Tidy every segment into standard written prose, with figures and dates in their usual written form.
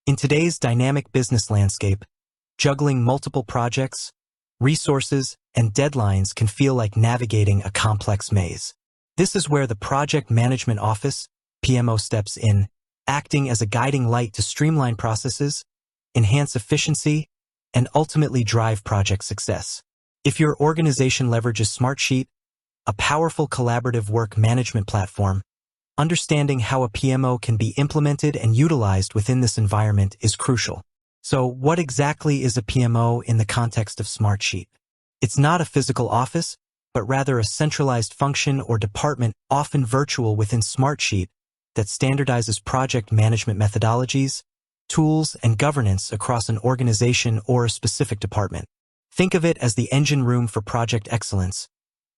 In today's dynamic business landscape, juggling multiple projects, resources, and deadlines can feel like navigating a complex maze. This is where the Project Management Office, PMO, steps in, acting as a guiding light to streamline processes, enhance efficiency, and ultimately drive project success. If your organization leverages Smartsheet, a powerful collaborative work management platform, understanding how a PMO can be implemented and utilized within this environment is crucial. So, what exactly is a PMO in the context of Smartsheet? It's not a physical office, but rather a centralized function or department, often virtual within Smartsheet, that standardizes project management methodologies, tools, and governance across an organization or a specific department. Think of it as the engine room for project excellence,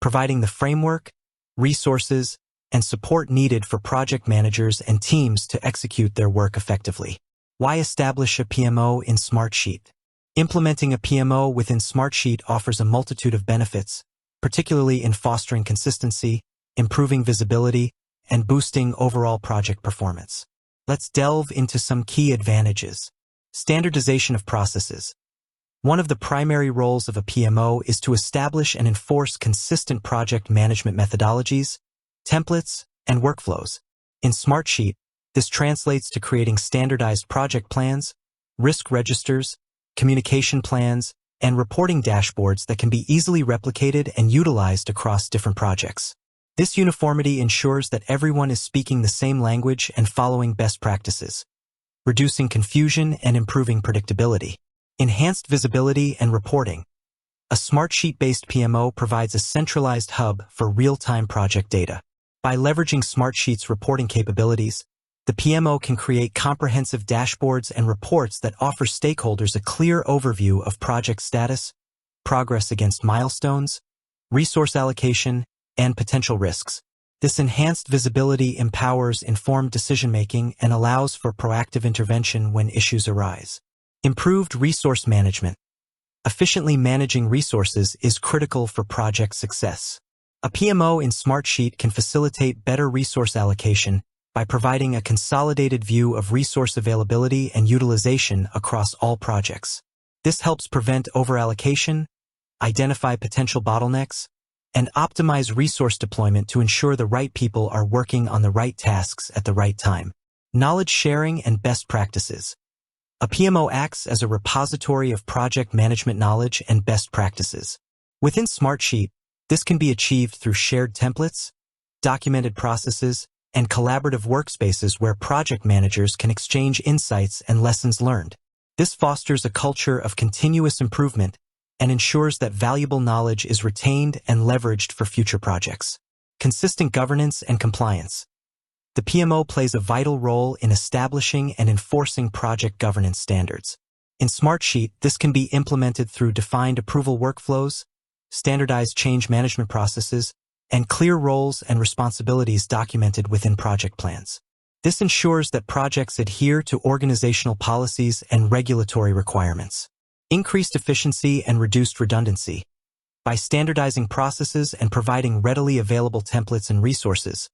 providing the framework, resources, and support needed for project managers and teams to execute their work effectively. Why establish a PMO in Smartsheet? Implementing a PMO within Smartsheet offers a multitude of benefits, particularly in fostering consistency, improving visibility, and boosting overall project performance. Let's delve into some key advantages. Standardization of processes. One of the primary roles of a PMO is to establish and enforce consistent project management methodologies, templates, and workflows. In Smartsheet, this translates to creating standardized project plans, risk registers, communication plans, and reporting dashboards that can be easily replicated and utilized across different projects. This uniformity ensures that everyone is speaking the same language and following best practices, reducing confusion and improving predictability. Enhanced visibility and reporting. A Smartsheet-based PMO provides a centralized hub for real-time project data. By leveraging Smartsheet's reporting capabilities, the PMO can create comprehensive dashboards and reports that offer stakeholders a clear overview of project status, progress against milestones, resource allocation, and potential risks. This enhanced visibility empowers informed decision-making and allows for proactive intervention when issues arise. Improved resource management. Efficiently managing resources is critical for project success. A PMO in Smartsheet can facilitate better resource allocation by providing a consolidated view of resource availability and utilization across all projects. This helps prevent overallocation, identify potential bottlenecks, and optimize resource deployment to ensure the right people are working on the right tasks at the right time. Knowledge sharing and best practices. A PMO acts as a repository of project management knowledge and best practices. Within Smartsheet, this can be achieved through shared templates, documented processes, and collaborative workspaces where project managers can exchange insights and lessons learned. This fosters a culture of continuous improvement and ensures that valuable knowledge is retained and leveraged for future projects. Consistent governance and compliance. The PMO plays a vital role in establishing and enforcing project governance standards. In Smartsheet, this can be implemented through defined approval workflows, standardized change management processes, and clear roles and responsibilities documented within project plans. This ensures that projects adhere to organizational policies and regulatory requirements. Increased efficiency and reduced redundancy. By standardizing processes and providing readily available templates and resources,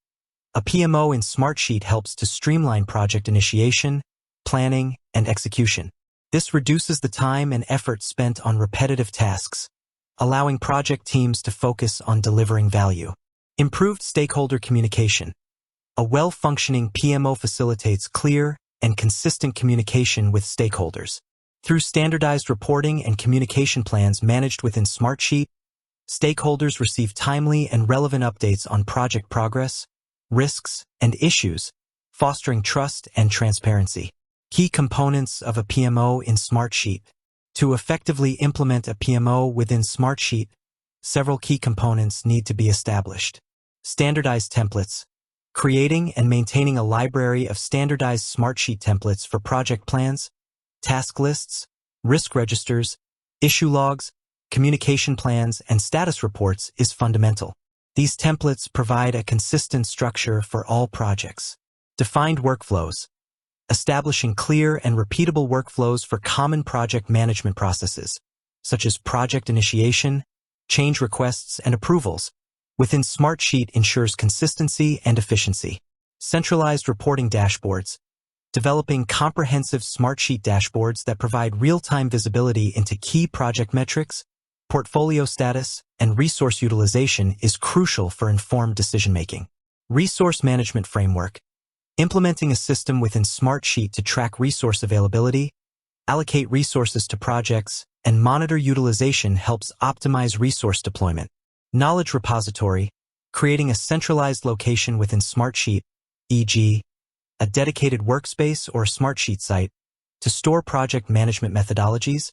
a PMO in Smartsheet helps to streamline project initiation, planning, and execution. This reduces the time and effort spent on repetitive tasks, allowing project teams to focus on delivering value. Improved stakeholder communication. A well-functioning PMO facilitates clear and consistent communication with stakeholders. Through standardized reporting and communication plans managed within Smartsheet, stakeholders receive timely and relevant updates on project progress, risks, and issues, fostering trust and transparency. Key components of a PMO in Smartsheet. To effectively implement a PMO within Smartsheet, several key components need to be established. Standardized templates. Creating and maintaining a library of standardized Smartsheet templates for project plans, task lists, risk registers, issue logs, communication plans, and status reports is fundamental. These templates provide a consistent structure for all projects. Defined workflows. Establishing clear and repeatable workflows for common project management processes, such as project initiation, change requests, and approvals, within Smartsheet ensures consistency and efficiency. Centralized reporting dashboards. Developing comprehensive Smartsheet dashboards that provide real-time visibility into key project metrics, portfolio status, and resource utilization is crucial for informed decision-making. Resource management framework. Implementing a system within Smartsheet to track resource availability, allocate resources to projects, and monitor utilization helps optimize resource deployment. Knowledge repository. Creating a centralized location within Smartsheet, e.g., a dedicated workspace or Smartsheet site, to store project management methodologies,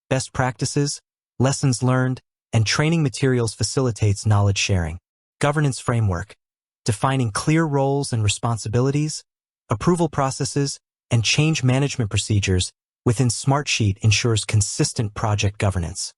best practices, lessons learned, and training materials facilitates knowledge sharing. Governance framework. Defining clear roles and responsibilities, approval processes, and change management procedures within Smartsheet ensures consistent project governance.